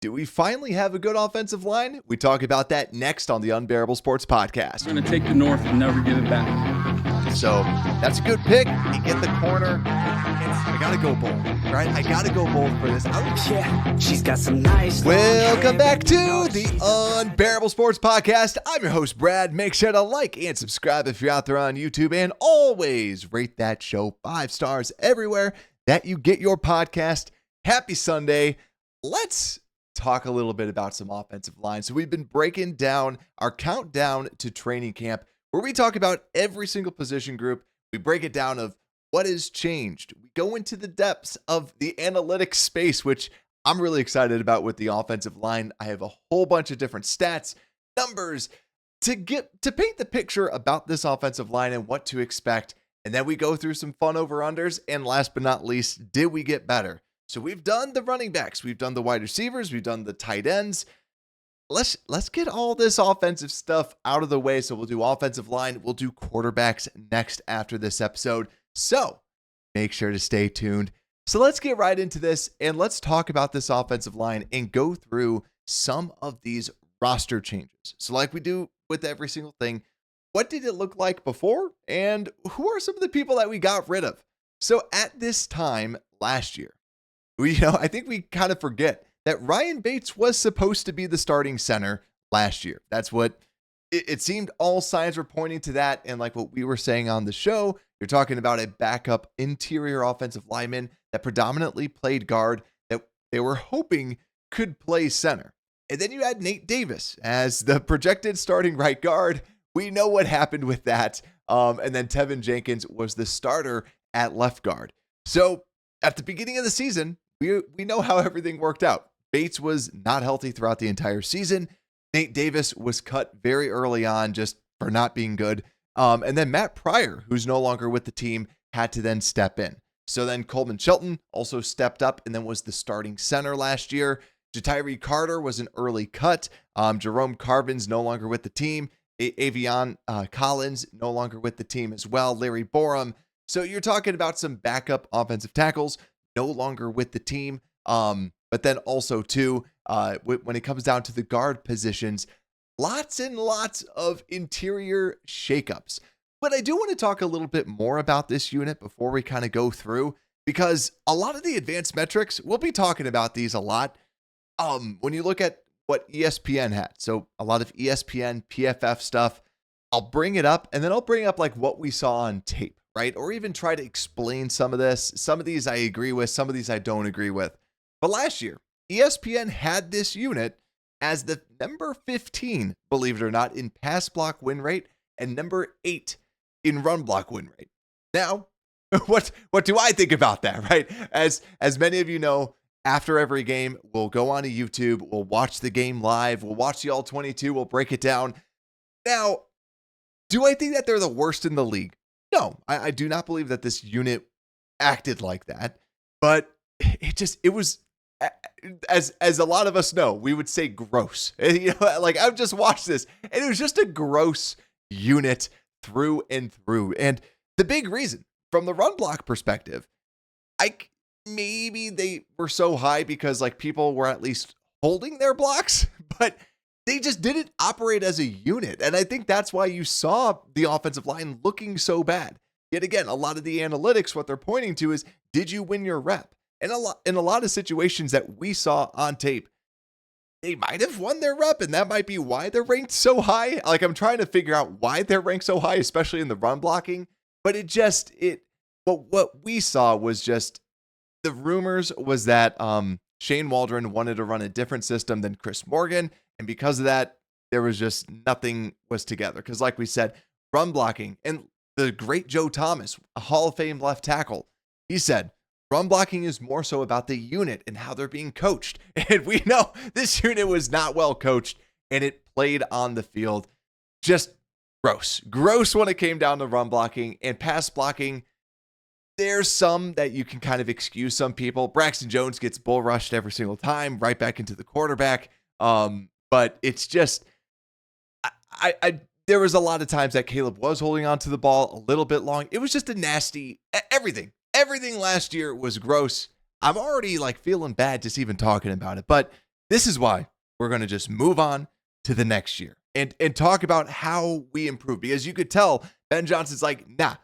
Do we finally have a good offensive line? We talk about that next on the Unbearable Sports Podcast. We're going to take the North and never give it back. So that's a good pick. You get the corner. I got to go bold, right? I got to go bold for this. Yeah, she's got some nice. Welcome back to the Unbearable Sports Podcast. I'm your host, Brad. Make sure to like and subscribe if you're out there on YouTube, and always rate that show 5 stars everywhere that you get your podcast. Happy Sunday. Let's talk a little bit about some offensive line. So we've been breaking down our countdown to training camp, where we talk about every single position group. We break it down of what has changed. We go into the depths of the analytics space, which I'm really excited about with the offensive line. I have a whole bunch of different stats, numbers to paint the picture about this offensive line and what to expect. And then we go through some fun over-unders. And last but not least, did we get better? So we've done the running backs, we've done the wide receivers, we've done the tight ends. Let's get all this offensive stuff out of the way. So we'll do offensive line, we'll do quarterbacks next after this episode. So make sure to stay tuned. So let's get right into this and let's talk about this offensive line and go through some of these roster changes. So like we do with every single thing, what did it look like before? And who are some of the people that we got rid of? So at this time last year, I think we kind of forget that Ryan Bates was supposed to be the starting center last year. That's what it seemed. All signs were pointing to that. And like what we were saying on the show, you're talking about a backup interior offensive lineman that predominantly played guard that they were hoping could play center. And then you had Nate Davis as the projected starting right guard. We know what happened with that. And then Tevin Jenkins was the starter at left guard. So at the beginning of the season, we know how everything worked out. Bates was not healthy throughout the entire season. Nate Davis was cut very early on just for not being good. And then Matt Pryor, who's no longer with the team, had to then step in. So then Coleman Shelton also stepped up and then was the starting center last year. Jatyree Carter was an early cut. Jerome Carbon's no longer with the team. Avion Collins no longer with the team as well. Larry Borum. So you're talking about some backup offensive tackles no longer with the team. But then also too, when it comes down to the guard positions, lots and lots of interior shakeups. But I do want to talk a little bit more about this unit before we kind of go through, because a lot of the advanced metrics, we'll be talking about these a lot. When you look at what ESPN had, so a lot of ESPN, PFF stuff, I'll bring it up and then I'll bring up like what we saw on tape. Right? Or even try to explain some of this. Some of these I agree with, some of these I don't agree with. But last year, ESPN had this unit as the number 15, believe it or not, in pass block win rate and number 8 in run block win rate. Now, what do I think about that, right? As many of you know, after every game, we'll go on to YouTube, we'll watch the game live, we'll watch the All-22, we'll break it down. Now, do I think that they're the worst in the league? No, I do not believe that this unit acted like that, but it was, as a lot of us know, we would say gross. Like I've just watched this and it was just a gross unit through and through. And the big reason from the run block perspective, maybe they were so high because like people were at least holding their blocks, but they just didn't operate as a unit. And I think that's why you saw the offensive line looking so bad. Yet again, a lot of the analytics, what they're pointing to is, did you win your rep? And in a lot of situations that we saw on tape, they might have won their rep, and that might be why they're ranked so high. Like I'm trying to figure out why they're ranked so high, especially in the run blocking. But what we saw was just the rumors was that Shane Waldron wanted to run a different system than Chris Morgan. And because of that, there was just nothing was together. Because like we said, run blocking, and the great Joe Thomas, a Hall of Fame left tackle, he said, run blocking is more so about the unit and how they're being coached. And we know this unit was not well coached, and it played on the field. Just gross when it came down to run blocking and pass blocking. There's some that you can kind of excuse some people. Braxton Jones gets bull rushed every single time, right back into the quarterback. But it's just, there was a lot of times that Caleb was holding on to the ball a little bit long. It was just a nasty, everything last year was gross. I'm already like feeling bad just even talking about it, but this is why we're going to just move on to the next year and talk about how we improve. Because you could tell Ben Johnson's like, nah,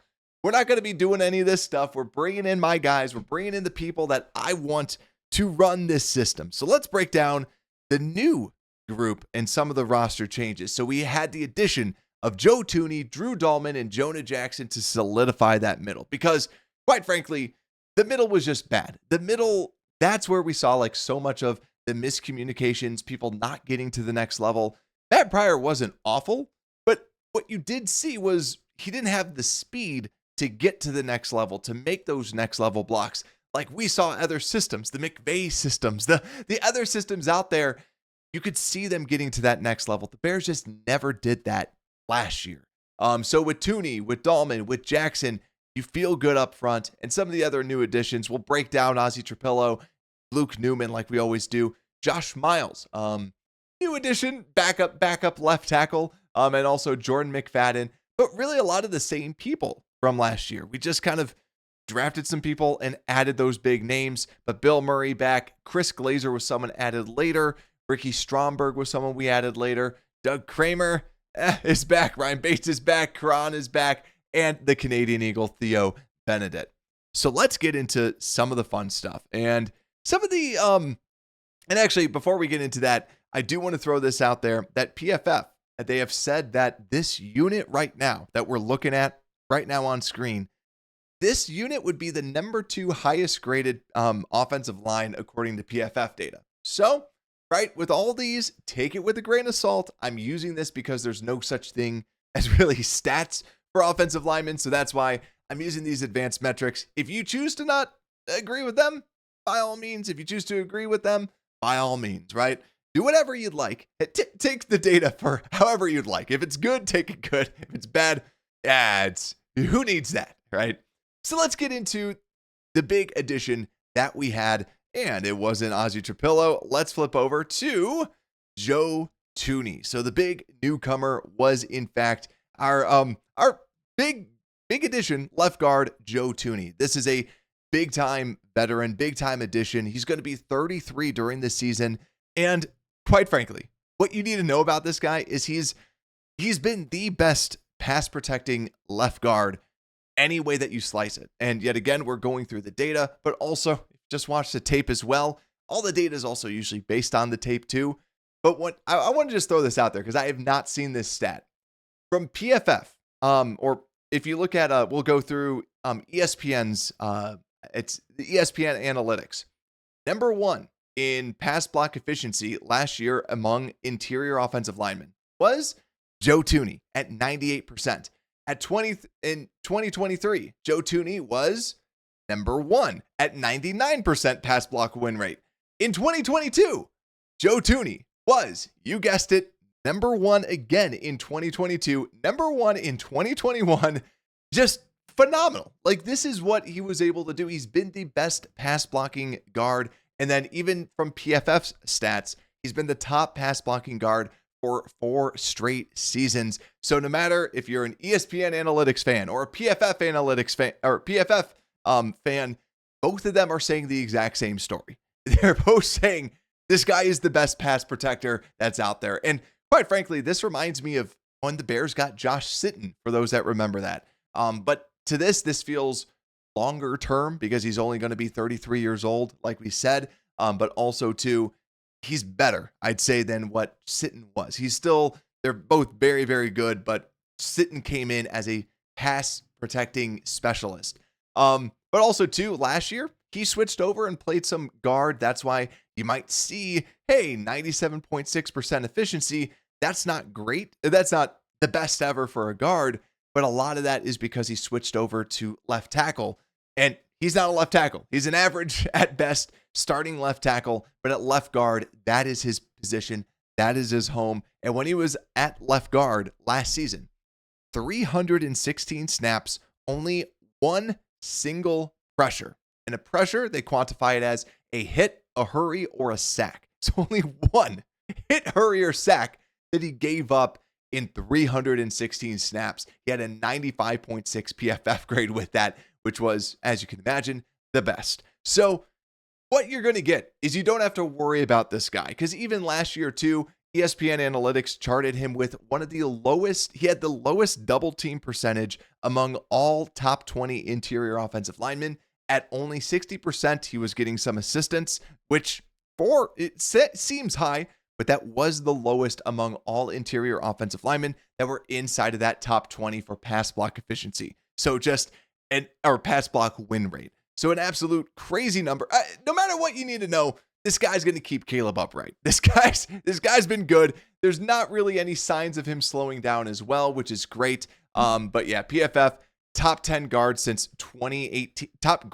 we're not going to be doing any of this stuff. We're bringing in my guys. We're bringing in the people that I want to run this system. So let's break down the new group and some of the roster changes. So we had the addition of Joe Thuney, Drew Dahlman, and Jonah Jackson to solidify that middle. Because quite frankly, the middle was just bad. The middle, that's where we saw like so much of the miscommunications, people not getting to the next level. Matt Pryor wasn't awful, but what you did see was he didn't have the speed to get to the next level, to make those next level blocks. Like we saw other systems, the McVay systems, the other systems out there, you could see them getting to that next level. The Bears just never did that last year. So with Thuney, with Dahlman, with Jackson, you feel good up front. And some of the other new additions, we'll break down Ozzie Trapillo, Luke Newman, like we always do. Josh Miles, new addition, backup left tackle, and also Jordan McFadden. But really a lot of the same people from last year. We just kind of drafted some people and added those big names. But Bill Murray back, Chris Glazer was someone added later. Ricky Stromberg was someone we added later. Doug Kramer is back. Ryan Bates is back. Karan is back. And the Canadian Eagle, Theo Benedict. So let's get into some of the fun stuff. And some of the, and actually, before we get into that, I do want to throw this out there that PFF, they have said that this unit right now that we're looking at right now on screen, this unit would be the number 2 highest graded offensive line according to PFF data. So, right, with all these, take it with a grain of salt. I'm using this because there's no such thing as really stats for offensive linemen. So that's why I'm using these advanced metrics. If you choose to not agree with them, by all means. If you choose to agree with them, by all means, right? Do whatever you'd like. Take the data for however you'd like. If it's good, take it good. If it's bad, who needs that, right? So let's get into the big addition that we had, and it wasn't Ozzie Trapillo. Let's flip over to Joe Thuney. So the big newcomer was, in fact, our big addition, left guard Joe Thuney. This is a big-time veteran, big-time addition. He's going to be 33 during this season, and quite frankly, what you need to know about this guy is he's been the best pass-protecting left guard any way that you slice it. And yet again, we're going through the data, but also just watch the tape as well. All the data is also usually based on the tape too. But what I want to just throw this out there because I have not seen this stat from PFF. Or if you look at, we'll go through ESPN's, it's the ESPN analytics. Number 1 in pass block efficiency last year among interior offensive linemen was Joe Thuney at 98%. In 2023, Joe Thuney was number 1 at 99% pass block win rate. In 2022, Joe Thuney was, you guessed it, number 1 again in 2022, number 1 in 2021. Just phenomenal. Like, this is what he was able to do. He's been the best pass blocking guard. And then even from PFF's stats, he's been the top pass blocking guard for 4 straight seasons. So no matter if you're an ESPN analytics fan or a PFF analytics fan or PFF fan, both of them are saying the exact same story. They're both saying this guy is the best pass protector that's out there. And quite frankly, this reminds me of when the Bears got Josh Sitton, for those that remember that. But to this feels longer term because he's only going to be 33 years old, like we said. But also too, he's better, I'd say, than what Sitton was. They're both very, very good, but Sitton came in as a pass protecting specialist. But also too, last year, he switched over and played some guard. That's why you might see, hey, 97.6% efficiency. That's not great. That's not the best ever for a guard, but a lot of that is because he switched over to left tackle. And he's not a left tackle. He's an average at best starting left tackle, but at left guard, that is his position. That is his home. And when he was at left guard last season, 316 snaps, only 1 single pressure. And a pressure, they quantify it as a hit, a hurry, or a sack. So only 1 hit, hurry, or sack that he gave up in 316 snaps. He had a 95.6 PFF grade with that, which was, as you can imagine, the best. So what you're going to get is you don't have to worry about this guy, because even last year too, ESPN Analytics charted him with one of the lowest, he had the lowest double team percentage among all top 20 interior offensive linemen. At only 60%, he was getting some assistance, which seems high, but that was the lowest among all interior offensive linemen that were inside of that top 20 for pass block efficiency. So or pass block win rate. So an absolute crazy number. No matter what you need to know, this guy's going to keep Caleb upright. This guy's been good. There's not really any signs of him slowing down as well, which is great. But yeah, PFF top 10 guard since 2018, top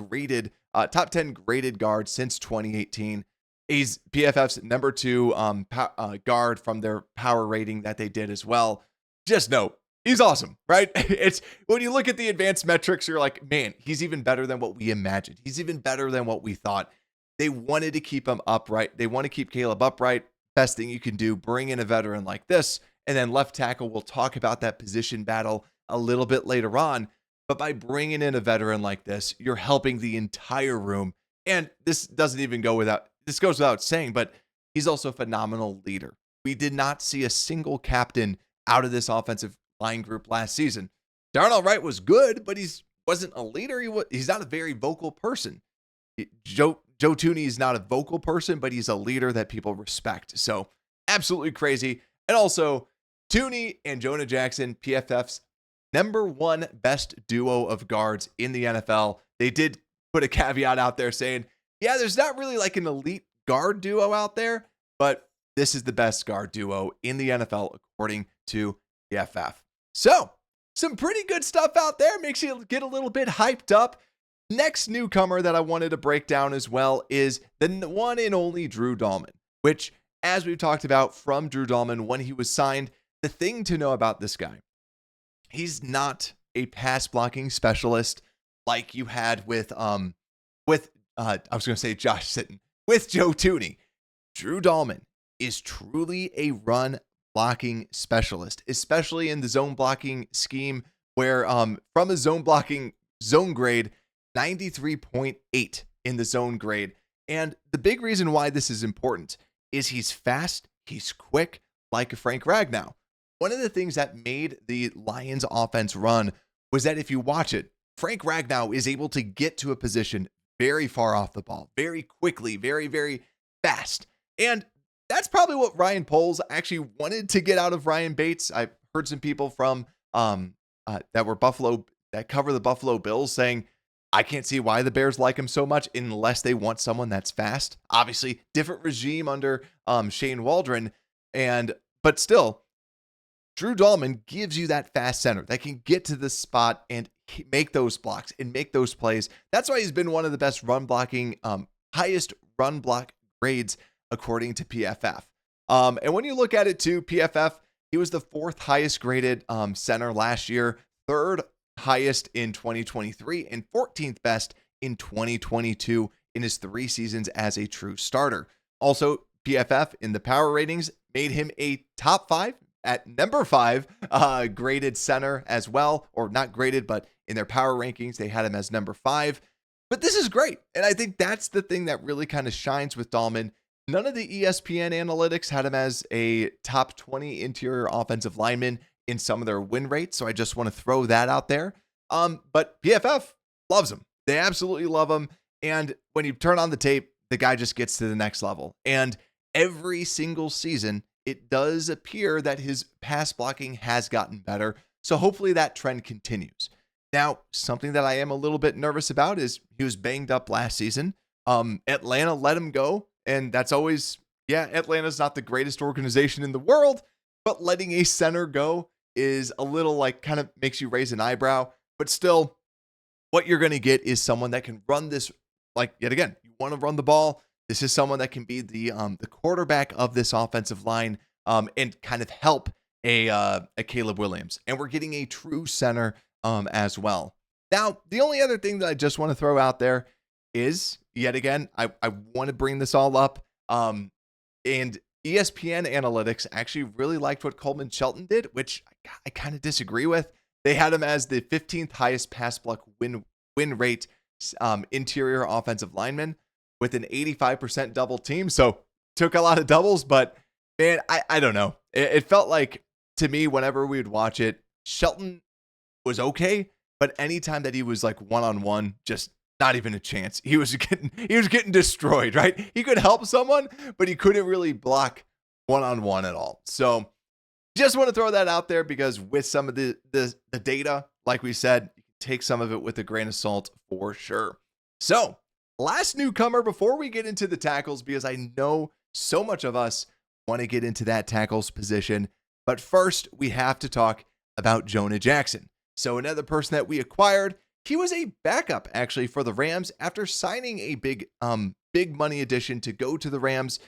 10 graded guard since 2018. He's PFF's number 2 guard from their power rating that they did as well. Just know he's awesome, right? It's when you look at the advanced metrics, you're like, man, he's even better than what we imagined. He's even better than what we thought. They wanted to keep him upright. They want to keep Caleb upright. Best thing you can do, bring in a veteran like this. And then left tackle, we'll talk about that position battle a little bit later on. But by bringing in a veteran like this, you're helping the entire room. And this goes without saying, but he's also a phenomenal leader. We did not see a single captain out of this offensive line group last season. Darnell Wright was good, but he wasn't a leader. He's not a very vocal person. Joe Thuney is not a vocal person, but he's a leader that people respect. So absolutely crazy. And also, Thuney and Jonah Jackson, PFF's number 1 best duo of guards in the NFL. They did put a caveat out there saying, yeah, there's not really like an elite guard duo out there, but this is the best guard duo in the NFL, according to PFF. So some pretty good stuff out there. Makes you get a little bit hyped up. Next newcomer that I wanted to break down as well is the one and only Drew Dalman, which, as we've talked about from Drew Dalman when he was signed, the thing to know about this guy, he's not a pass blocking specialist like you had with I was going to say Josh Sitton, with Joe Thuney. Drew Dalman is truly a run blocking specialist, especially in the zone blocking scheme, where from a zone blocking zone grade, 93.8 in the zone grade. And the big reason why this is important is he's fast, he's quick, like a Frank Ragnow. One of the things that made the Lions offense run was that if you watch it, Frank Ragnow is able to get to a position very far off the ball, very quickly, very, very fast. And that's probably what Ryan Poles actually wanted to get out of Ryan Bates. I've heard some people from that cover the Buffalo Bills saying, I can't see why the Bears like him so much unless they want someone that's fast. Obviously, different regime under Shane Waldron, but still, Drew Dalman gives you that fast center that can get to the spot and make those blocks and make those plays. That's why he's been one of the best run blocking, highest run block grades according to PFF. And when you look at it too, PFF, he was the 4th highest graded center last year, 3rd highest in 2023, and 14th best in 2022 in his 3 seasons as a true starter. Also, PFF in the power ratings made him a top 5 at number 5 graded center as well, or not graded, but in their power rankings, they had him as number 5. But this is great. And I think that's the thing that really kind of shines with Dalman. None of the ESPN analytics had him as a top 20 interior offensive lineman in some of their win rates. So I just want to throw that out there. But PFF loves him. They absolutely love him. And when you turn on the tape, the guy just gets to the next level. And every single season, it does appear that his pass blocking has gotten better. So hopefully that trend continues. Now, something that I am a little bit nervous about is he was banged up last season. Atlanta let him go. And that's always, Atlanta's not the greatest organization in the world, but letting a center go is a little like kind of makes you raise an eyebrow. But still, what you're going to get is someone that can run this, like, yet again, you want to run the ball. This is someone that can be the quarterback of this offensive line and kind of help a Caleb Williams. And we're getting a true center as well. Now, the only other thing that I just want to throw out there is, yet again, I want to bring this all up. And ESPN Analytics actually really liked what Coleman Shelton did, which I kind of disagree with. They had him as the 15th highest pass block win rate interior offensive lineman. with an 85% double team. So took a lot of doubles, but man, I don't know. It felt like, to me, whenever we would watch it, Shelton was okay, but anytime that he was like one-on-one, just not even a chance. He was getting destroyed, right? He could help someone, but he couldn't really block one-on-one at all. So just want to throw that out there, because with some of the data, like we said, you can take some of it with a grain of salt for sure. So last newcomer before we get into the tackles, because I know so much of us want to get into that tackles position. But first, we have to talk about Jonah Jackson. So another person that we acquired, he was a backup actually for the Rams after signing a big money addition to go to the Rams.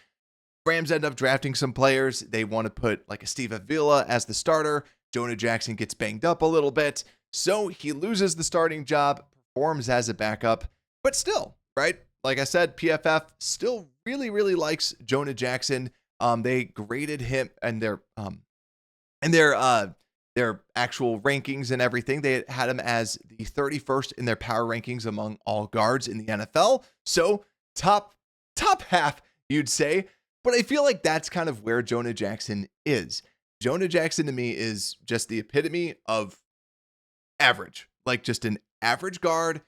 Rams end up drafting some players. They want to put like a Steve Avila as the starter. Jonah Jackson gets banged up a little bit, so he loses the starting job, performs as a backup, but still, right? Like I said, PFF still really, really likes Jonah Jackson. They graded him and their actual rankings and everything. They had him as the 31st in their power rankings among all guards in the NFL. So top half, you'd say. But I feel like that's kind of where Jonah Jackson is. Jonah Jackson to me is just the epitome of average, like just an average guard,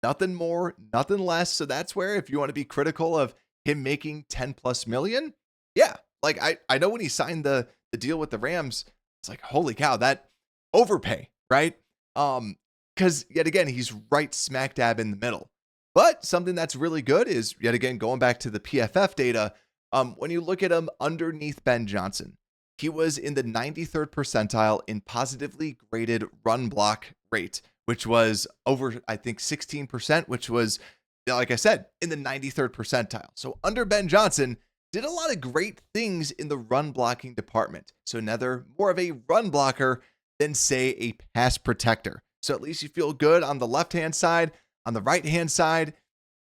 nothing more, nothing less. So that's where, if you want to be critical of him making 10 plus million, yeah, like I know when he signed the deal with the Rams, it's like, holy cow, that overpay, right? Because yet again, he's right smack dab in the middle. But something that's really good is, yet again, going back to the PFF data, when you look at him underneath Ben Johnson, he was in the 93rd percentile in positively graded run block rate, which was over, I think, 16%, which was, like I said, in the 93rd percentile. So under Ben Johnson, did a lot of great things in the run blocking department. So another more of a run blocker than, say, a pass protector. So at least you feel good on the left-hand side. On the right-hand side,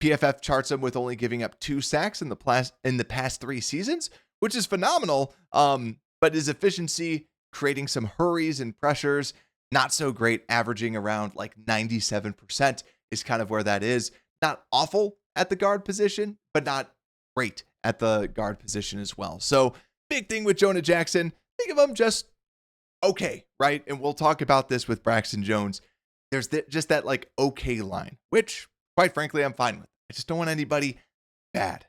PFF charts him with only giving up 2 sacks in the past 3 seasons, which is phenomenal. But his efficiency, creating some hurries and pressures, not so great, averaging around like 97% is kind of where that is. Not awful at the guard position, but not great at the guard position as well. So big thing with Jonah Jackson, think of him just okay, right? And we'll talk about this with Braxton Jones. There's just that like okay line, which quite frankly, I'm fine with. I just don't want anybody bad.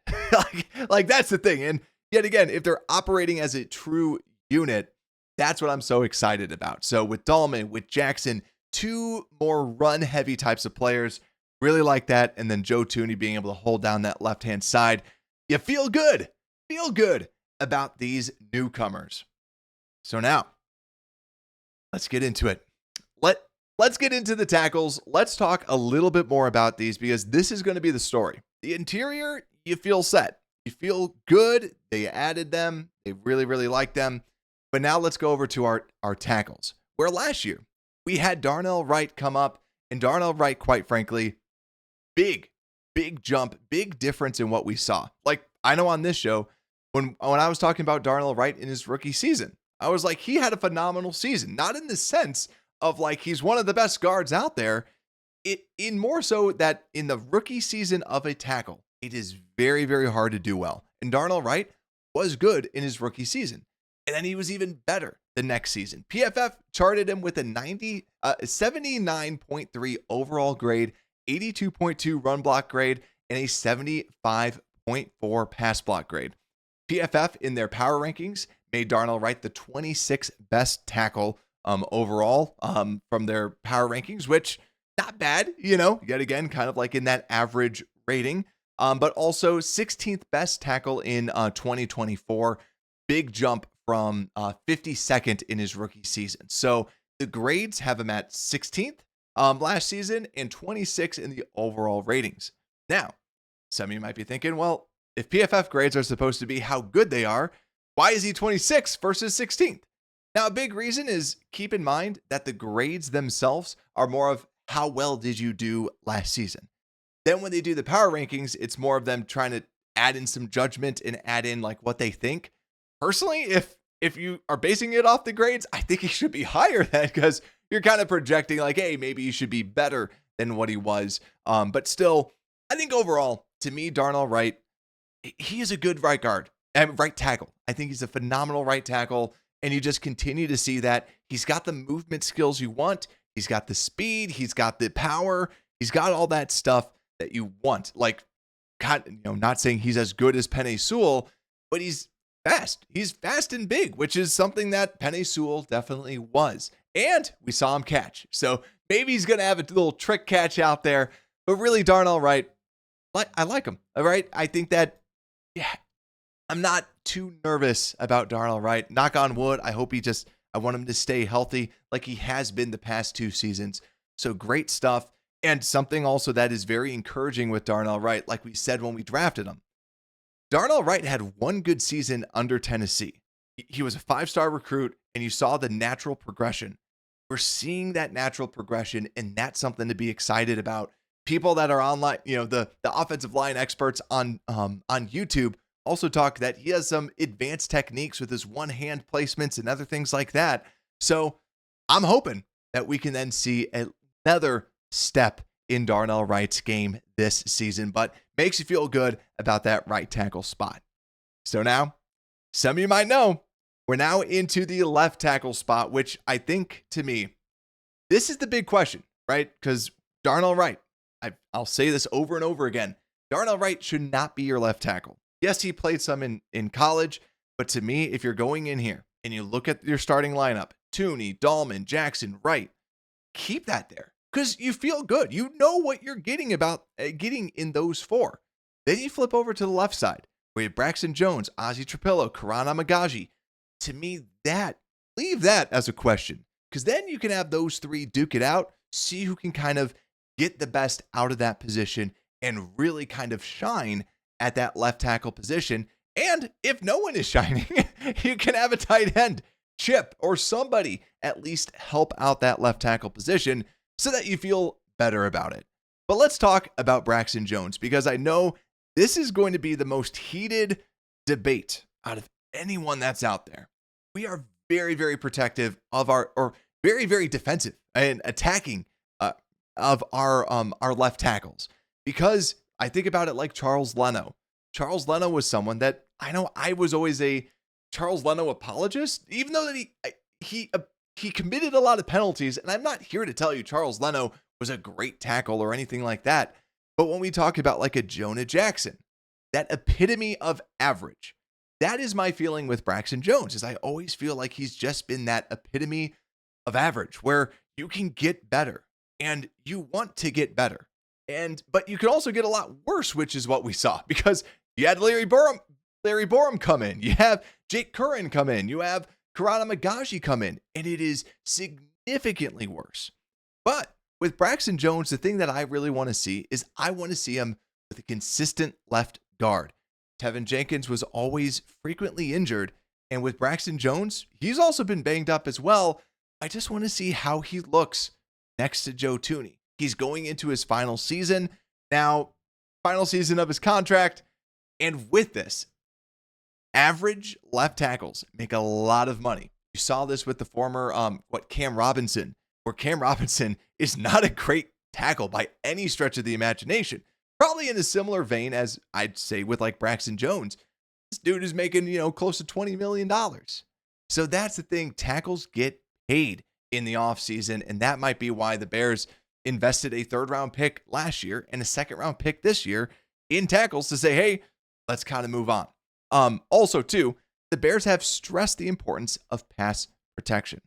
like that's the thing. And yet again, if they're operating as a true unit, that's what I'm so excited about. So with Dahlman, with Jackson, 2 more run heavy types of players, really like that. And then Joe Thuney being able to hold down that left-hand side. You feel good about these newcomers. So now let's get into it. Let's get into the tackles. Let's talk a little bit more about these, because this is going to be the story. The interior, you feel set. You feel good. They added them. They really, really like them. But now let's go over to our tackles, where last year we had Darnell Wright come up, and Darnell Wright, quite frankly, big jump, big difference in what we saw. Like, I know on this show, when I was talking about Darnell Wright in his rookie season, I was like, he had a phenomenal season, not in the sense of like he's one of the best guards out there. In more so that in the rookie season of a tackle, it is very, very hard to do well. And Darnell Wright was good in his rookie season. And then he was even better the next season. PFF charted him with a 79.3 overall grade, 82.2 run block grade, and a 75.4 pass block grade. PFF in their power rankings made Darnell Wright the 26th best tackle overall from their power rankings, which not bad, yet again, kind of like in that average rating, but also 16th best tackle in 2024. Big jump from 52nd in his rookie season. So the grades have him at 16th last season and 26th in the overall ratings. Now, some of you might be thinking, well, if PFF grades are supposed to be how good they are, why is he 26th versus 16th? Now, a big reason is, keep in mind that the grades themselves are more of how well did you do last season. Then when they do the power rankings, it's more of them trying to add in some judgment and add in like what they think. Personally, if you are basing it off the grades, I think he should be higher than, because you're kind of projecting like, hey, maybe he should be better than what he was. But still, I think overall, to me, Darnell Wright, he is a good right guard and right tackle. I think he's a phenomenal right tackle. And you just continue to see that he's got the movement skills you want. He's got the speed. He's got the power. He's got all that stuff that you want. Like, God, not saying he's as good as Penei Sewell, but he's fast. He's fast and big, which is something that Penei Sewell definitely was. And we saw him catch. So maybe he's going to have a little trick catch out there. But really, Darnell Wright, I like him. All right. I think that, yeah, I'm not too nervous about Darnell Wright. Knock on wood. I want him to stay healthy like he has been the past 2 seasons. So great stuff. And something also that is very encouraging with Darnell Wright, like we said when we drafted him. Darnell Wright had one good season under Tennessee. He was a 5-star recruit, and you saw the natural progression. We're seeing that natural progression, and that's something to be excited about. People that are online, the offensive line experts on YouTube also talk that he has some advanced techniques with his one-hand placements and other things like that. So I'm hoping that we can then see another step in Darnell Wright's game this season, but makes you feel good about that right tackle spot. So now, some of you might know, we're now into the left tackle spot, which I think, to me, this is the big question, right? Because Darnell Wright, I'll say this over and over again, Darnell Wright should not be your left tackle. Yes, he played some in college, but to me, if you're going in here and you look at your starting lineup, Thuney, Dahlman, Jackson, Wright, keep that there because you feel good. You know what you're getting in those 4. Then you flip over to the left side where you have Braxton Jones, Ozzie Trapillo, Karan Amagaji. To me, leave that as a question because then you can have those 3 duke it out, see who can kind of get the best out of that position and really kind of shine at that left tackle position. And if no one is shining, you can have a tight end, Chip, or somebody at least help out that left tackle position so that you feel better about it. But let's talk about Braxton Jones because I know this is going to be the most heated debate out of anyone that's out there. We are very, very protective of or very, very defensive and attacking of our left tackles because I think about it like Charles Leno. Charles Leno was someone that I know I was always a Charles Leno apologist, even though that he committed a lot of penalties. And I'm not here to tell you Charles Leno was a great tackle or anything like that. But when we talk about like a Jonah Jackson, that epitome of average, that is my feeling with Braxton Jones, is I always feel like he's just been that epitome of average where you can get better and you want to get better. But you can also get a lot worse, which is what we saw because you had Larry Borum come in. You have Jake Curran come in. You have Karan Amagaji come in, and it is significantly worse. But with Braxton Jones, the thing that I really want to see is I want to see him with a consistent left guard. Tevin Jenkins was always frequently injured, and with Braxton Jones, he's also been banged up as well. I just want to see how he looks next to Joe Thuney. He's going into his final season now, final season of his contract. And with this, average left tackles make a lot of money. You saw this with the former, Cam Robinson, where Cam Robinson is not a great tackle by any stretch of the imagination. Probably in a similar vein as I'd say with like Braxton Jones. This dude is making, close to $20 million. So that's the thing. Tackles get paid in the offseason, and that might be why the Bears invested a 3rd-round pick last year and a 2nd-round pick this year in tackles to say, hey, let's kind of move on. Also, too, the Bears have stressed the importance of pass protection.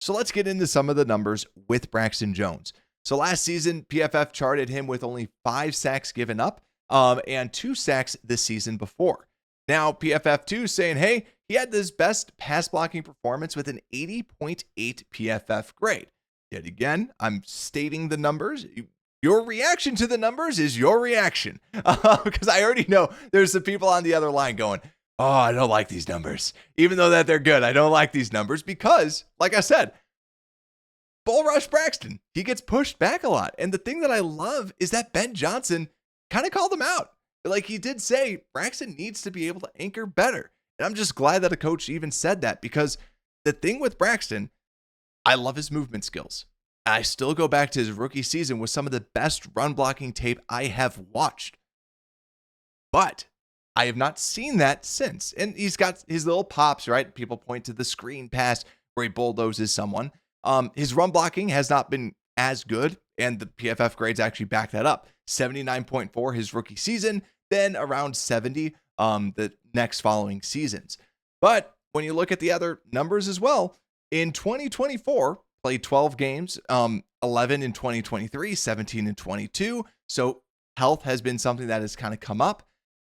So let's get into some of the numbers with Braxton Jones. So last season, PFF charted him with only 5 sacks given up and 2 sacks this season before. Now, PFF2 saying, hey, he had his best pass blocking performance with an 80.8 PFF grade. Yet again, I'm stating the numbers. Your reaction to the numbers is your reaction. Because I already know there's some people on the other line going, oh, I don't like these numbers. Even though that they're good, I don't like these numbers because, like I said, Bull Rush Braxton, he gets pushed back a lot. And the thing that I love is that Ben Johnson kind of called him out. Like he did say, Braxton needs to be able to anchor better. And I'm just glad that a coach even said that because the thing with Braxton, I love his movement skills. I still go back to his rookie season with some of the best run blocking tape I have watched. But I have not seen that since. And he's got his little pops, right? People point to the screen pass where he bulldozes someone. His run blocking has not been as good, and the PFF grades actually back that up. 79.4 his rookie season, then around 70 the next following seasons. But when you look at the other numbers as well, in 2024, played 12 games, 11 in 2023, 17 in 22. So health has been something that has kind of come up.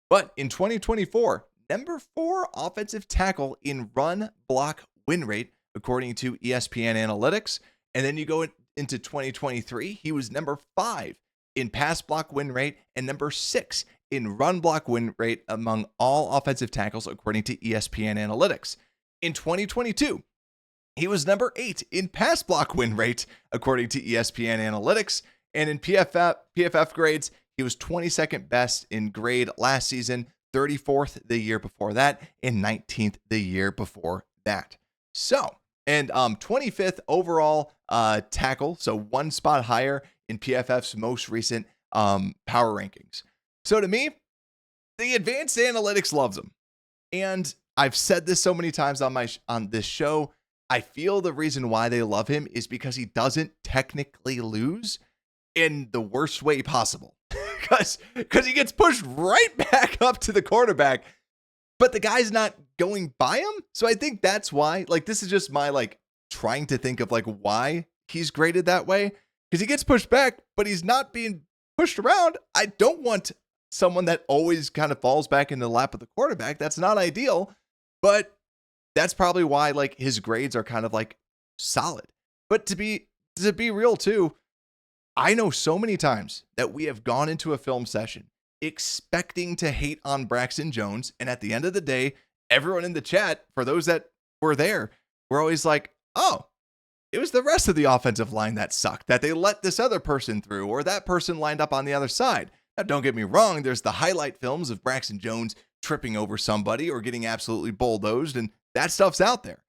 But in 2024, number 4 offensive tackle in run block win rate, according to ESPN analytics. And then you go into 2023, he was number 5 in pass block win rate and number 6 in run block win rate among all offensive tackles, according to ESPN analytics. In 2022, he was number 8 in pass block win rate, according to ESPN analytics. And in PFF grades, he was 22nd best in grade last season, 34th the year before that, and 19th the year before that. So, and 25th overall tackle, so one spot higher in PFF's most recent power rankings. So to me, the advanced analytics loves him. And I've said this so many times on this show, I feel the reason why they love him is because he doesn't technically lose in the worst way possible. Because he gets pushed right back up to the quarterback, but the guy's not going by him. So I think that's why, like, this is just my, like, trying to think of, like, why he's graded that way. Because he gets pushed back, but he's not being pushed around. I don't want someone that always kind of falls back into the lap of the quarterback. That's not ideal, but that's probably why, like, his grades are kind of, like, solid. But to be real too, I know so many times that we have gone into a film session expecting to hate on Braxton Jones. And at the end of the day, everyone in the chat, for those that were there, were always like, oh, it was the rest of the offensive line that sucked, that they let this other person through, or that person lined up on the other side. Now, don't get me wrong. There's the highlight films of Braxton Jones tripping over somebody or getting absolutely bulldozed, and that stuff's out there.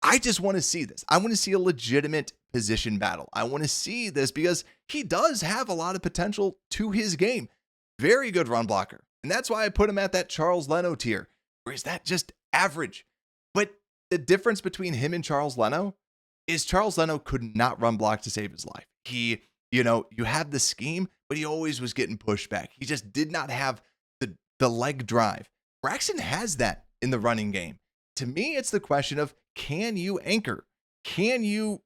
I just want to see this. I want to see a legitimate position battle. I want to see this because he does have a lot of potential to his game. Very good run blocker. And that's why I put him at that Charles Leno tier. Or is that just average? But the difference between him and Charles Leno is Charles Leno could not run block to save his life. He, you have the scheme, but he always was getting pushed back. He just did not have the leg drive. Braxton has that in the running game. To me, it's the question of, can you anchor? Can you,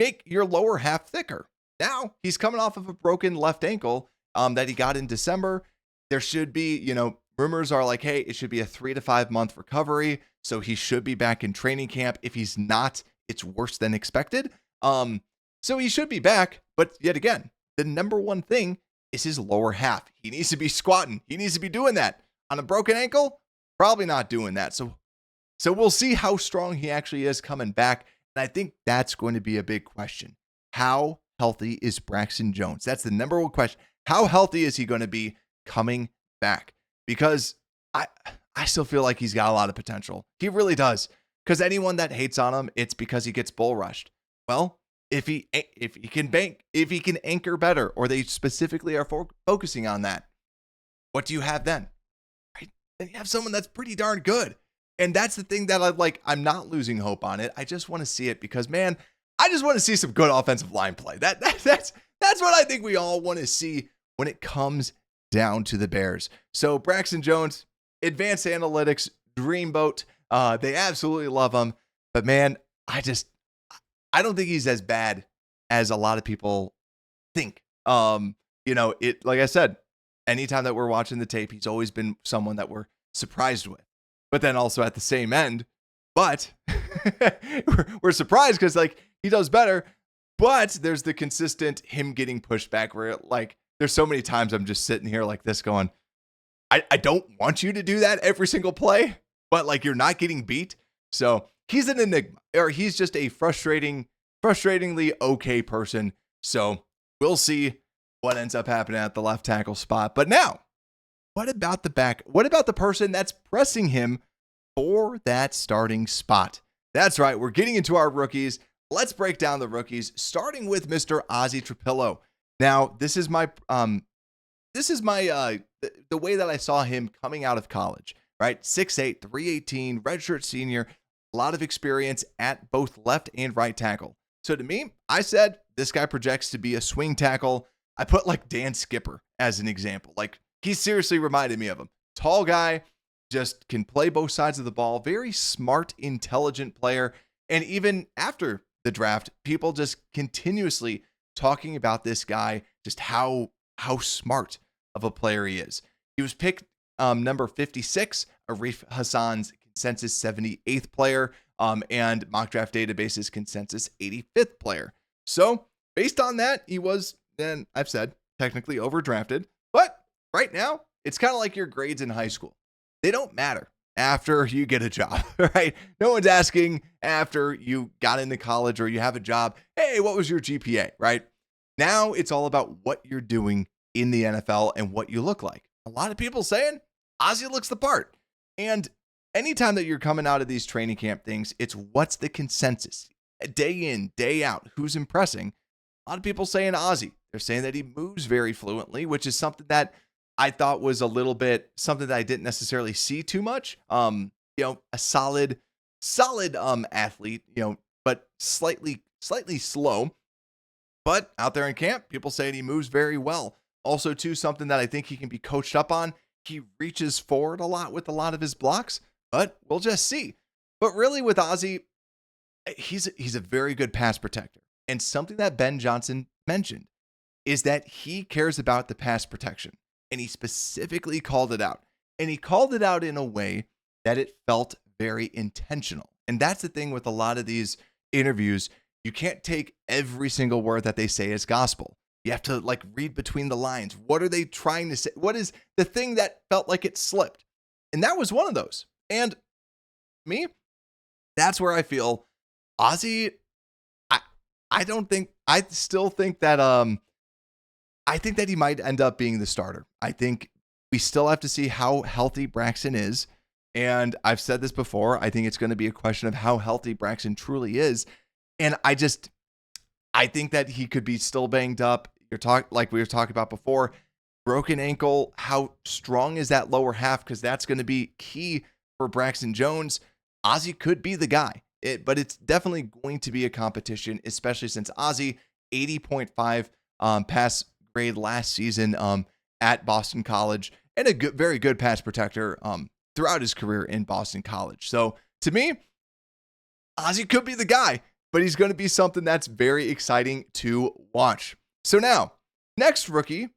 make your lower half thicker? Now, he's coming off of a broken left ankle that he got in December. There should be, rumors are like, hey, it should be a 3 to 5 month recovery. So he should be back in training camp. If he's not, it's worse than expected. So he should be back. But yet again, the number one thing is his lower half. He needs to be squatting. He needs to be doing that. On a broken ankle, probably not doing that. So we'll see how strong he actually is coming back. And I think that's going to be a big question. How healthy is Braxton Jones? That's the number one question. How healthy is he going to be coming back? Because I still feel like he's got a lot of potential. He really does. Because anyone that hates on him, it's because he gets bull rushed. Well, if he can anchor better, or they specifically are focusing on that, what do you have then? Right? Then you have someone that's pretty darn good. And that's the thing that I'm not losing hope on it. I just want to see it because, man, I just want to see some good offensive line play. That's what I think we all want to see when it comes down to the Bears. So Braxton Jones, advanced analytics, dreamboat. They absolutely love him. But man, I don't think he's as bad as a lot of people think. Like I said, anytime that we're watching the tape, he's always been someone that we're surprised with. But then also at the same end, but we're surprised because he does better. But there's the consistent him getting pushed back where there's so many times I'm just sitting here like this going, I don't want you to do that every single play, but you're not getting beat. So he's an enigma, or he's just a frustratingly okay person. So we'll see what ends up happening at the left tackle spot. But now, what about the back? What about the person that's pressing him for that starting spot? That's right. We're getting into our rookies. Let's break down the rookies, starting with Mr. Ozzie Trapillo. Now, this is my this is my the way that I saw him coming out of college, right? 6'8", 318, redshirt senior, a lot of experience at both left and right tackle. So to me, I said this guy projects to be a swing tackle. I put like Dan Skipper as an example. Like he seriously reminded me of him. Tall guy, just can play both sides of the ball, very smart, intelligent player. And even after the draft, people just continuously talking about this guy, just how smart of a player he is. He was picked number 56, Arif Hassan's consensus 78th player, and Mock Draft Database's consensus 85th player. So based on that, he was, then I've said, technically overdrafted. But right now, it's kind of like your grades in high school. They don't matter after you get a job, right? No one's asking after you got into college or you have a job, hey, what was your GPA, right? Now it's all about what you're doing in the NFL and what you look like. A lot of people saying Ozzie looks the part. And anytime that you're coming out of these training camp things, it's what's the consensus? Day in, day out, who's impressing? A lot of people saying Ozzie. They're saying that he moves very fluently, which is something that I thought was a little bit something that I didn't necessarily see too much. A solid athlete, but slightly slow. But out there in camp, people saying he moves very well. Also, too, something that I think he can be coached up on. He reaches forward a lot with a lot of his blocks, but we'll just see. But really with Ozzie, he's a very good pass protector. And something that Ben Johnson mentioned is that he cares about the pass protection. And he specifically called it out. And he called it out in a way that it felt very intentional. And that's the thing with a lot of these interviews. You can't take every single word that they say as gospel. You have to read between the lines. What are they trying to say? What is the thing that felt like it slipped? And that was one of those. And me, that's where I feel Ozzie, I still think that I think that he might end up being the starter. I think we still have to see how healthy Braxton is. And I've said this before. I think it's going to be a question of how healthy Braxton truly is. And I think that he could be still banged up. Like we were talking about before, broken ankle. How strong is that lower half? Because that's going to be key for Braxton Jones. Ozzie could be the guy, but it's definitely going to be a competition, especially since Ozzie 80.5 pass grade last season at Boston College, and a very good pass protector throughout his career in Boston College. So to me, Ozzie could be the guy, but he's going to be something that's very exciting to watch. So now, next rookie,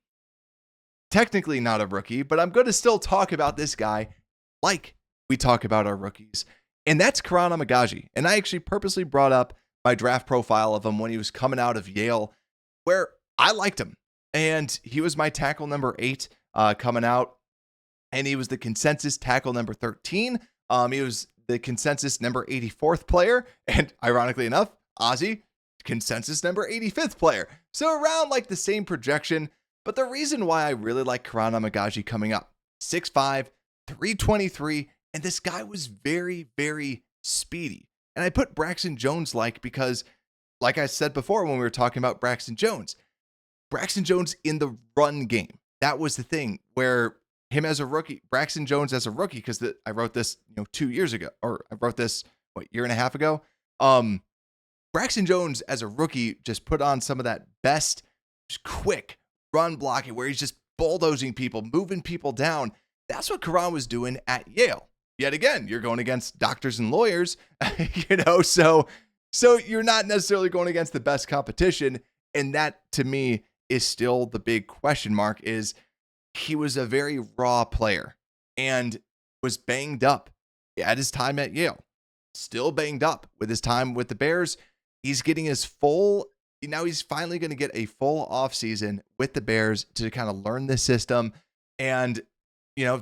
technically not a rookie, but I'm going to still talk about this guy like we talk about our rookies, and that's Karan Amagaji. And I actually purposely brought up my draft profile of him when he was coming out of Yale, where I liked him. And he was my tackle number 8 coming out. And he was the consensus tackle number 13. He was the consensus number 84th player. And ironically enough, Ozzie, consensus number 85th player. So around the same projection. But the reason why I really like Karan Amagaji coming up, 6'5", 323. And this guy was very, very speedy. And I put Braxton Jones because, like I said before when we were talking about Braxton Jones in the run game. That was the thing where him as a rookie, Braxton Jones as a rookie, because I wrote this 2 years ago, or I wrote this, year and a half ago. Braxton Jones as a rookie just put on some of that best, just quick run blocking where he's just bulldozing people, moving people down. That's what Karan was doing at Yale. Yet again, you're going against doctors and lawyers, so you're not necessarily going against the best competition. And that, to me, is still the big question mark. Is he was a very raw player and was banged up at his time at Yale. Still banged up with his time with the Bears. He's getting his now he's finally going to get a full offseason with the Bears to kind of learn the system. And,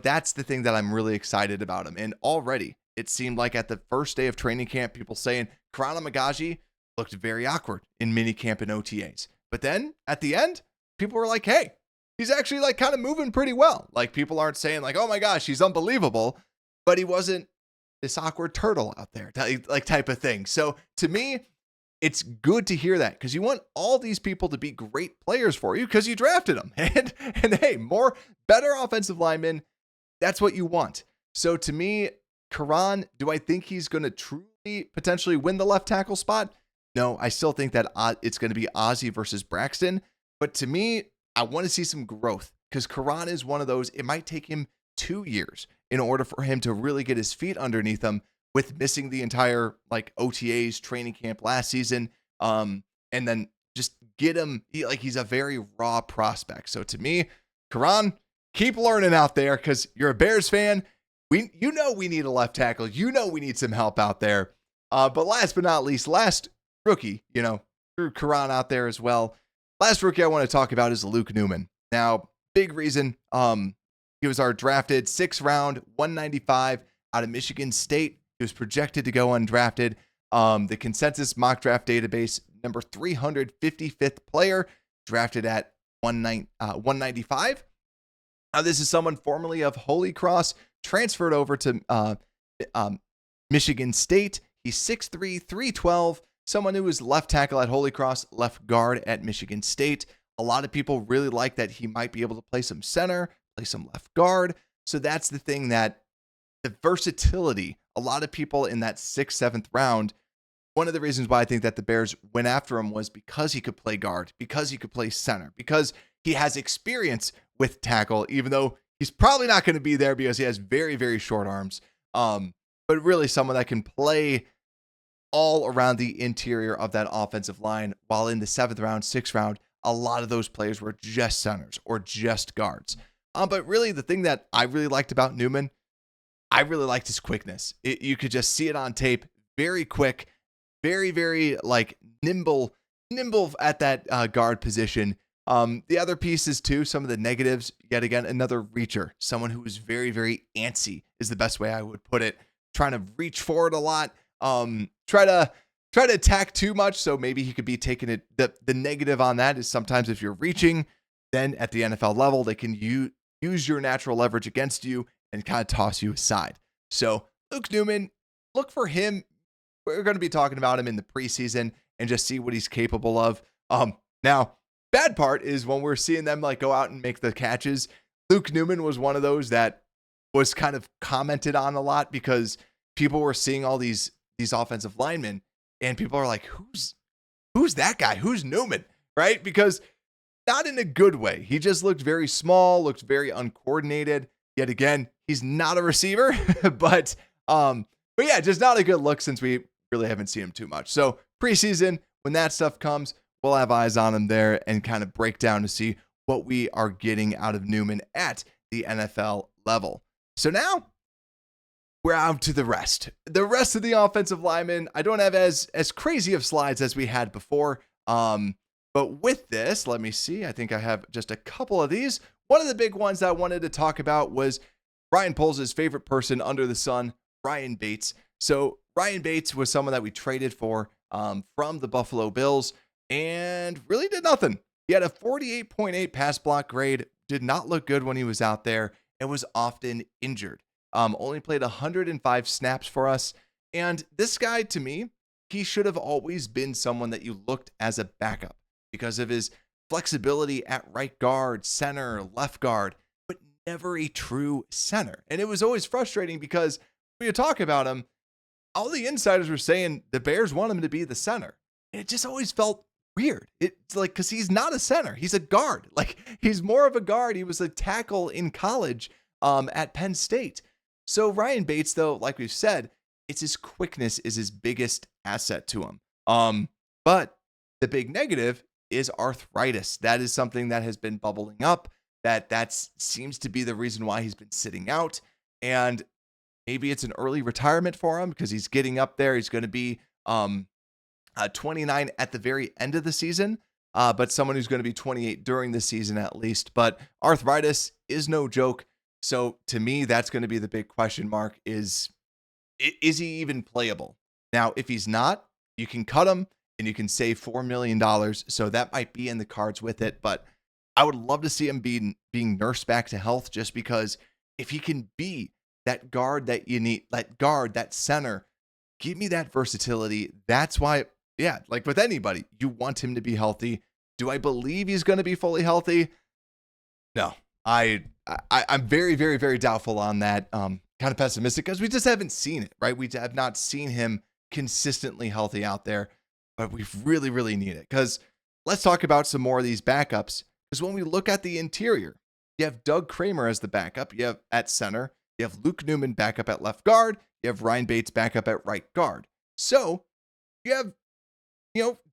that's the thing that I'm really excited about him. And already it seemed like at the first day of training camp, people saying Karan Amagaji looked very awkward in minicamp and OTAs. But then at the end, people were like, hey, he's actually kind of moving pretty well. People aren't saying oh my gosh, he's unbelievable, but he wasn't this awkward turtle out there, type of thing. So to me, it's good to hear that because you want all these people to be great players for you because you drafted them. And hey, better offensive linemen, that's what you want. So to me, Karan, do I think he's going to truly potentially win the left tackle spot? No, I still think that it's going to be Ozzie versus Braxton. But to me, I want to see some growth because Karan is one of those, it might take him 2 years in order for him to really get his feet underneath him with missing the entire like OTAs training camp last season. And then just get him, he's a very raw prospect. So to me, Karan, keep learning out there because you're a Bears fan. We need a left tackle. We need some help out there. But last but not least, last rookie, threw Karan out there as well. Last rookie I want to talk about is Luke Newman. Now, big reason, he was our drafted 6th round, 195 out of Michigan State. He was projected to go undrafted. The consensus mock draft database, number 355th player, drafted at 195. Now, this is someone formerly of Holy Cross, transferred over to Michigan State. He's 6'3", 312, someone who was left tackle at Holy Cross, left guard at Michigan State. A lot of people really like that he might be able to play some center, play some left guard. So that's the thing, that the versatility, a lot of people in that 6th, 7th round, one of the reasons why I think that the Bears went after him was because he could play guard, because he could play center, because he has experience with tackle, even though he's probably not going to be there because he has very, very short arms. But really someone that can play all around the interior of that offensive line, while in the 7th round, 6th round, a lot of those players were just centers or just guards. But really the thing that I really liked about Newman, I really liked his quickness. You could just see it on tape. Very quick, very, very nimble at that guard position. The other pieces too, some of the negatives, yet again, another reacher, someone who is very, very antsy is the best way I would put it. Trying to reach forward a lot, try to attack too much. So maybe he could be taking it. The negative on that is sometimes if you're reaching, then at the NFL level, they can use your natural leverage against you and kind of toss you aside. So Luke Newman, look for him. We're going to be talking about him in the preseason and just see what he's capable of. Now, bad part is when we're seeing them go out and make the catches. Luke Newman was one of those that was kind of commented on a lot because people were seeing all these offensive linemen and people are like, who's that guy? Who's Newman? Right? Because not in a good way. He just looked very small, looked very uncoordinated. Yet again, he's not a receiver, but yeah, just not a good look since we really haven't seen him too much. So preseason, when that stuff comes, we'll have eyes on him there and kind of break down to see what we are getting out of Newman at the NFL level. So now we're out to the rest. The rest of the offensive linemen, I don't have as crazy of slides as we had before. But with this, let me see. I think I have just a couple of these. One of the big ones that I wanted to talk about was Ryan Poles' favorite person under the sun, Ryan Bates. So Ryan Bates was someone that we traded for from the Buffalo Bills and really did nothing. He had a 48.8 pass block grade, did not look good when he was out there, and was often injured. Only played 105 snaps for us. And this guy, to me, he should have always been someone that you looked as a backup because of his flexibility at right guard, center, left guard, but never a true center. And it was always frustrating because when you talk about him, all the insiders were saying the Bears want him to be the center. And it just always felt weird. It's because he's not a center. He's a guard. He's more of a guard. He was a tackle in college at Penn State. So Ryan Bates, though, like we've said, it's his quickness is his biggest asset to him. But the big negative is arthritis. That is something that has been bubbling up. That seems to be the reason why he's been sitting out. And maybe it's an early retirement for him because he's getting up there. He's going to be 29 at the very end of the season, but someone who's going to be 28 during the season at least. But arthritis is no joke. So to me, that's going to be the big question mark is he even playable? Now, if he's not, you can cut him and you can save $4 million. So that might be in the cards with it. But I would love to see him being nursed back to health just because if he can be that guard that you need, that guard, that center, give me that versatility. That's why Yeah, like with anybody, you want him to be healthy. Do I believe he's going to be fully healthy? No, I'm very, very, very doubtful on that. Kind of pessimistic because we just haven't seen it, right? We have not seen him consistently healthy out there, but we really, really need it. Because let's talk about some more of these backups. Because when we look at the interior, you have Doug Kramer as the backup. You have at center. You have Luke Newman backup at left guard. You have Ryan Bates backup at right guard. So you have,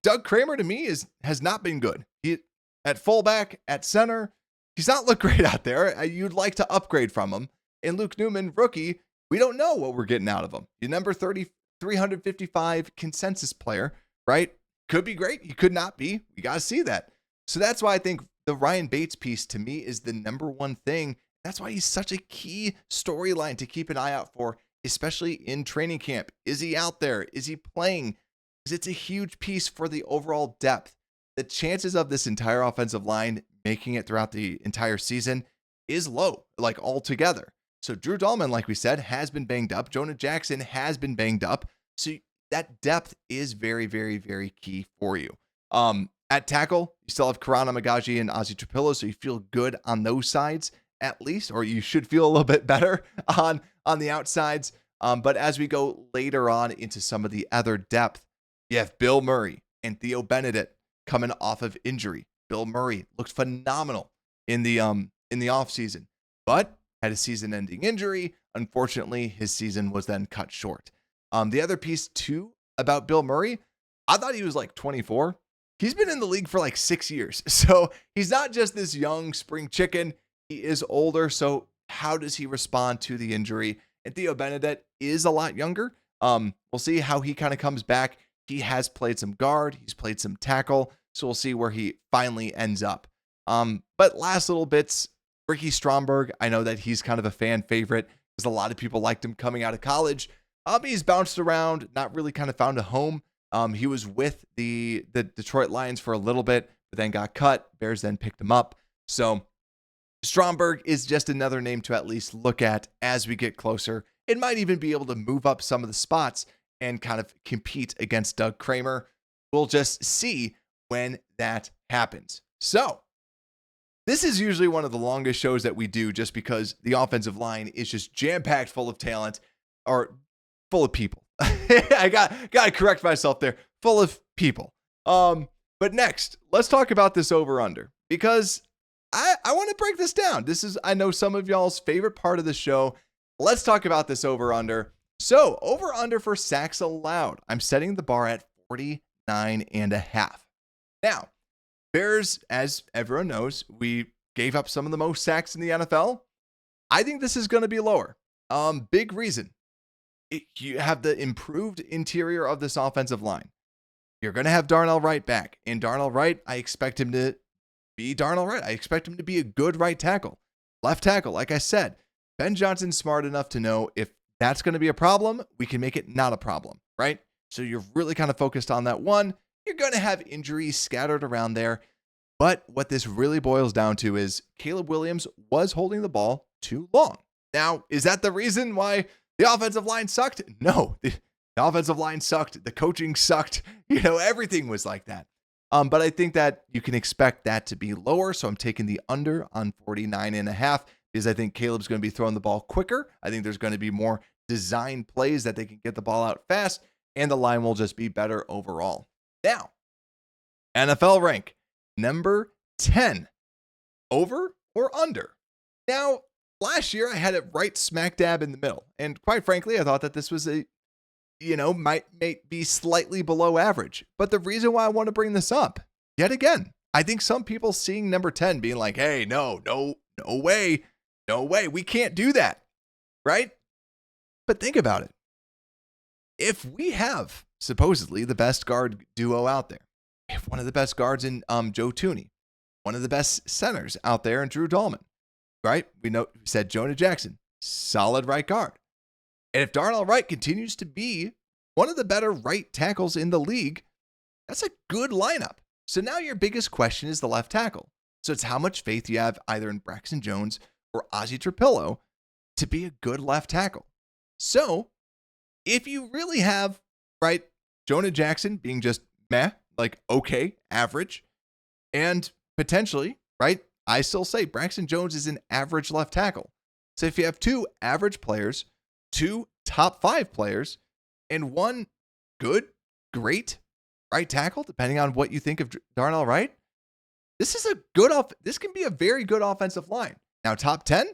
Doug Kramer to me has not been good. He at fullback, at center, he's not looked great out there. You'd like to upgrade from him. And Luke Newman, rookie, we don't know what we're getting out of him. Your number 355 consensus player, right? Could be great. He could not be. We got to see that. So that's why I think the Ryan Bates piece to me is the number one thing. That's why he's such a key storyline to keep an eye out for, especially in training camp. Is he out there? Is he playing? Because it's a huge piece for the overall depth. The chances of this entire offensive line making it throughout the entire season is low, like altogether. So Drew Dahlman, like we said, has been banged up. Jonah Jackson has been banged up. So that depth is very, very, very key for you. At tackle, you still have Karana Magaji and Ozzy Trapillo, so you feel good on those sides at least, or you should feel a little bit better on the outsides. But as we go later on into some of the other depth, you have Bill Murray and Theo Benedict coming off of injury. Bill Murray looked phenomenal in the offseason, but had a season-ending injury. Unfortunately, his season was then cut short. The other piece, too, about Bill Murray, I thought he was like 24. He's been in the league for like 6 years. So he's not just this young spring chicken. He is older. So how does he respond to the injury? And Theo Benedict is a lot younger. We'll see how he kind of comes back. He has played some guard. He's played some tackle. So we'll see where he finally ends up. But last little bits, Ricky Stromberg, I know that he's kind of a fan favorite because a lot of people liked him coming out of college. He's bounced around, not really kind of found a home. He was with the Detroit Lions for a little bit, but then got cut. Bears then picked him up. So Stromberg is just another name to at least look at as we get closer. It might even be able to move up some of the spots and kind of compete against Doug Kramer. We'll just see when that happens. So this is usually one of the longest shows that we do just because the offensive line is just jam-packed full of talent, or full of people. I got to correct myself there. Full of people. But next, let's talk about this over-under, because I want to break this down. This is, I know, some of y'all's favorite part of the show. Let's talk about this over-under. So, over-under for sacks allowed. I'm setting the bar at 49.5. Now, Bears, as everyone knows, we gave up some of the most sacks in the NFL. I think this is going to be lower. Big reason. You have the improved interior of this offensive line. You're going to have Darnell Wright back. And Darnell Wright, I expect him to be Darnell Wright. I expect him to be a good right tackle. Left tackle, like I said, Ben Johnson's smart enough to know if that's going to be a problem, we can make it not a problem, right? So you're really kind of focused on that one. You're going to have injuries scattered around there. But what this really boils down to is Caleb Williams was holding the ball too long. Now, is that the reason why the offensive line sucked? No, the offensive line sucked. The coaching sucked. Everything was like that. But I think that you can expect that to be lower. So I'm taking the under on 49.5 because I think Caleb's going to be throwing the ball quicker. I think there's going to be more design plays that they can get the ball out fast, and the line will just be better overall. Now, NFL rank number 10, over or under? Now, last year I had it right smack dab in the middle. And quite frankly, I thought that this was might be slightly below average. But the reason why I want to bring this up, yet again, I think some people seeing number 10 being like, hey, no way, we can't do that, right? But think about it. If we have supposedly the best guard duo out there, if one of the best guards in Joe Thuney, one of the best centers out there in Drew Dahlman, right? We said Jonah Jackson, solid right guard. And if Darnell Wright continues to be one of the better right tackles in the league, that's a good lineup. So now your biggest question is the left tackle. So it's how much faith you have either in Braxton Jones or Ozzy Trapillo to be a good left tackle. So if you really have, right, Jonah Jackson being just meh, like okay, average, and potentially, right? I still say Braxton Jones is an average left tackle. So if you have 2 average players, 2 top 5 players, and 1 good, great right tackle, depending on what you think of Darnell Wright, this can be a very good offensive line. Now, top 10,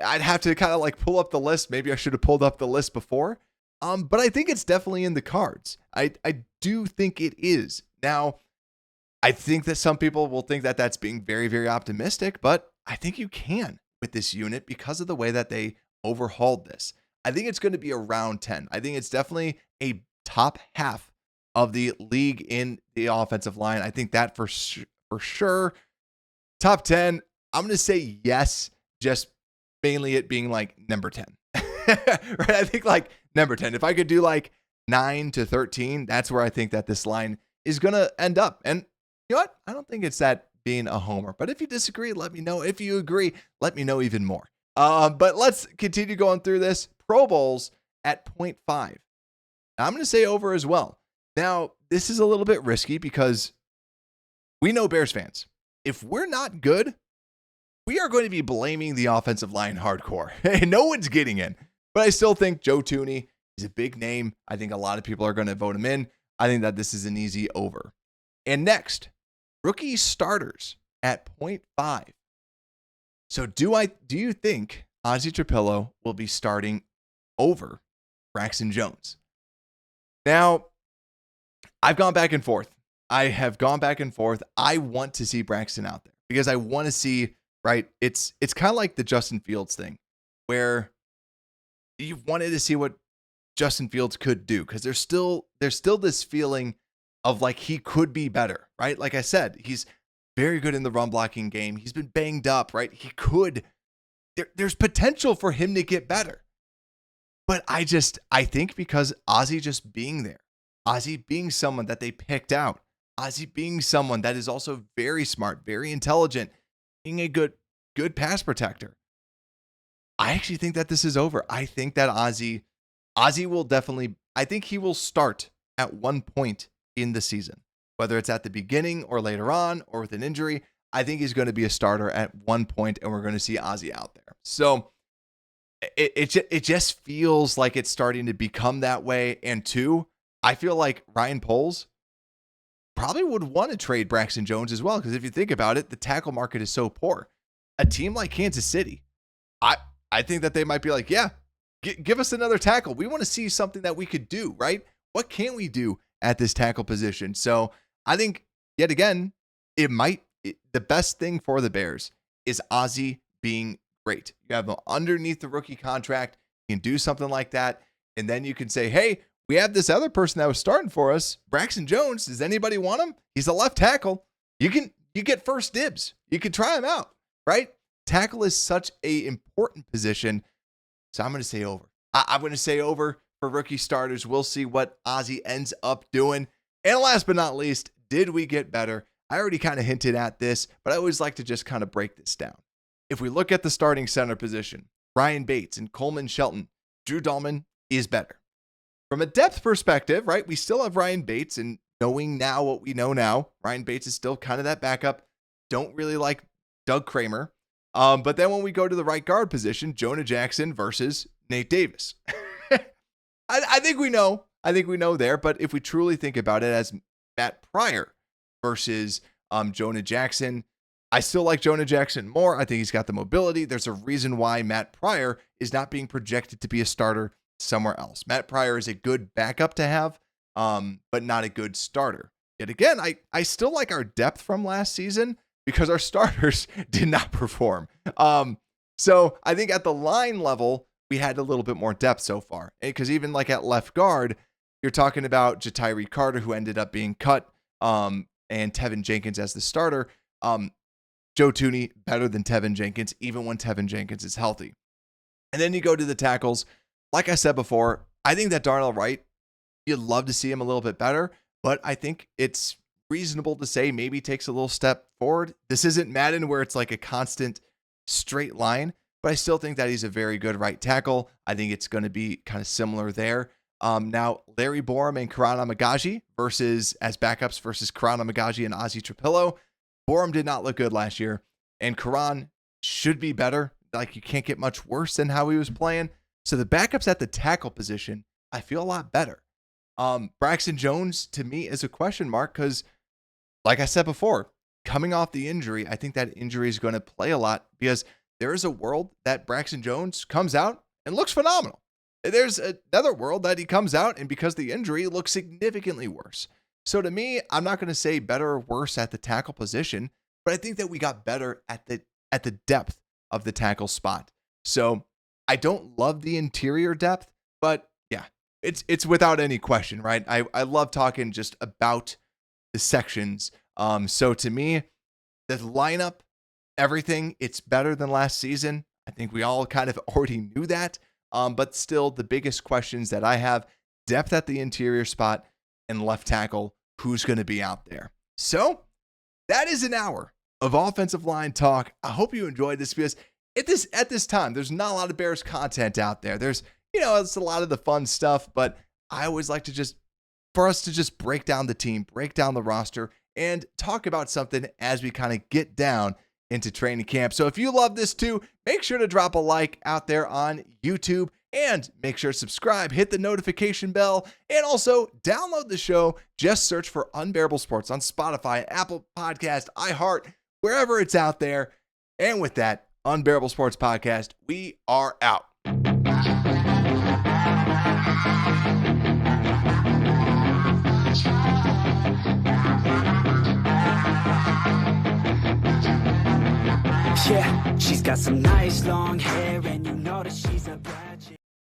I'd have to kind of like pull up the list. Maybe I should have pulled up the list before. But I think it's definitely in the cards. I do think it is. Now, I think that some people will think that that's being very, very optimistic, but I think you can with this unit because of the way that they overhauled this. I think it's going to be around 10. I think it's definitely a top half of the league in the offensive line. I think that for sure. Top 10, I'm going to say yes, just mainly it being like number 10. Right? I think like number 10. If I could do like 9 to 13, that's where I think that this line is going to end up. And you know what? I don't think it's that being a homer. But if you disagree, let me know. If you agree, let me know even more. But let's continue going through this. Pro Bowls at 0.5. I'm going to say over as well. Now, this is a little bit risky because we know Bears fans. If we're not good, we are going to be blaming the offensive line hardcore. No one's getting in. But I still think Joe Thuney is a big name. I think a lot of people are going to vote him in. I think that this is an easy over. And next, rookie starters at 0.5. So do you think Ozzie Trapillo will be starting over Braxton Jones? Now, I've gone back and forth. I have gone back and forth. I want to see Braxton out there because I want to see, right? It's kind of like the Justin Fields thing where you wanted to see what Justin Fields could do because there's still this feeling of like he could be better, right? Like I said, he's very good in the run blocking game. He's been banged up, right? There's potential for him to get better. But I think because Ozzie just being there, Ozzie being someone that they picked out, Ozzie being someone that is also very smart, very intelligent, being a good pass protector. I actually think that this is over. I think that Ozzie will definitely, I think he will start at one point in the season, whether it's at the beginning or later on or with an injury. I think he's going to be a starter at one point, and we're going to see Ozzie out there. So it just feels like it's starting to become that way. And 2, I feel like Ryan Poles probably would want to trade Braxton Jones as well, because if you think about it, the tackle market is so poor. A team like Kansas City, I think that they might be like, yeah, give us another tackle. We want to see something that we could do, right? What can we do at this tackle position? So I think, yet again, the best thing for the Bears is Ozzie being great. You have him underneath the rookie contract. You can do something like that. And then you can say, hey, we have this other person that was starting for us, Braxton Jones. Does anybody want him? He's a left tackle. You get first dibs. You can try him out, right? Tackle is such a important position. So I'm going to say over. I'm going to say over for rookie starters. We'll see what Ozzie ends up doing. And last but not least, did we get better? I already kind of hinted at this, but I always like to just kind of break this down. If we look at the starting center position, Ryan Bates and Coleman Shelton, Drew Dahlman is better. From a depth perspective, right, we still have Ryan Bates, and knowing now what we know now, Ryan Bates is still kind of that backup. Don't really like Doug Kramer. But then when we go to the right guard position, Jonah Jackson versus Nate Davis. I think we know. I think we know there. But if we truly think about it as Matt Pryor versus Jonah Jackson, I still like Jonah Jackson more. I think he's got the mobility. There's a reason why Matt Pryor is not being projected to be a starter somewhere else. Matt Pryor is a good backup to have, but not a good starter. Yet again, I still like our depth from last season because our starters did not perform. So I think at the line level, we had a little bit more depth so far. Because even like at left guard, you're talking about Jatiri Carter, who ended up being cut, and Tevin Jenkins as the starter. Joe Thuney better than Tevin Jenkins, even when Tevin Jenkins is healthy. And then you go to the tackles. Like I said before, I think that Darnell Wright, you'd love to see him a little bit better, but I think it's reasonable to say maybe takes a little step forward. This isn't Madden where it's like a constant straight line, but I still think that he's a very good right tackle. I think it's going to be kind of similar there. Now, Larry Borum and Karan Amagaji as backups versus Karan Amagaji and Ozzy Trapillo. Borum did not look good last year, and Karan should be better. Like, you can't get much worse than how he was playing. So the backups at the tackle position, I feel a lot better. Braxton Jones, to me, is a question mark because, like I said before, coming off the injury, I think that injury is going to play a lot because there is a world that Braxton Jones comes out and looks phenomenal. There's another world that he comes out and because of the injury looks significantly worse. So to me, I'm not going to say better or worse at the tackle position, but I think that we got better at the depth of the tackle spot. So I don't love the interior depth, but yeah, it's without any question, right? I love talking just about the sections. So to me, the lineup, everything, it's better than last season. I think we all kind of already knew that. But still, the biggest questions that I have, depth at the interior spot and left tackle, who's going to be out there? So that is an hour of offensive line talk. I hope you enjoyed this because at this time, there's not a lot of Bears content out there. There's, it's a lot of the fun stuff, but I always like for us to just break down the team, break down the roster, and talk about something as we kind of get down into training camp. So if you love this too, make sure to drop a like out there on YouTube and make sure to subscribe, hit the notification bell, and also download the show. Just search for Unbearable Sports on Spotify, Apple Podcast, iHeart, wherever it's out there. And with that, Unbearable Sports Podcast, we are out. Yeah, she's got some nice long hair and you know that she's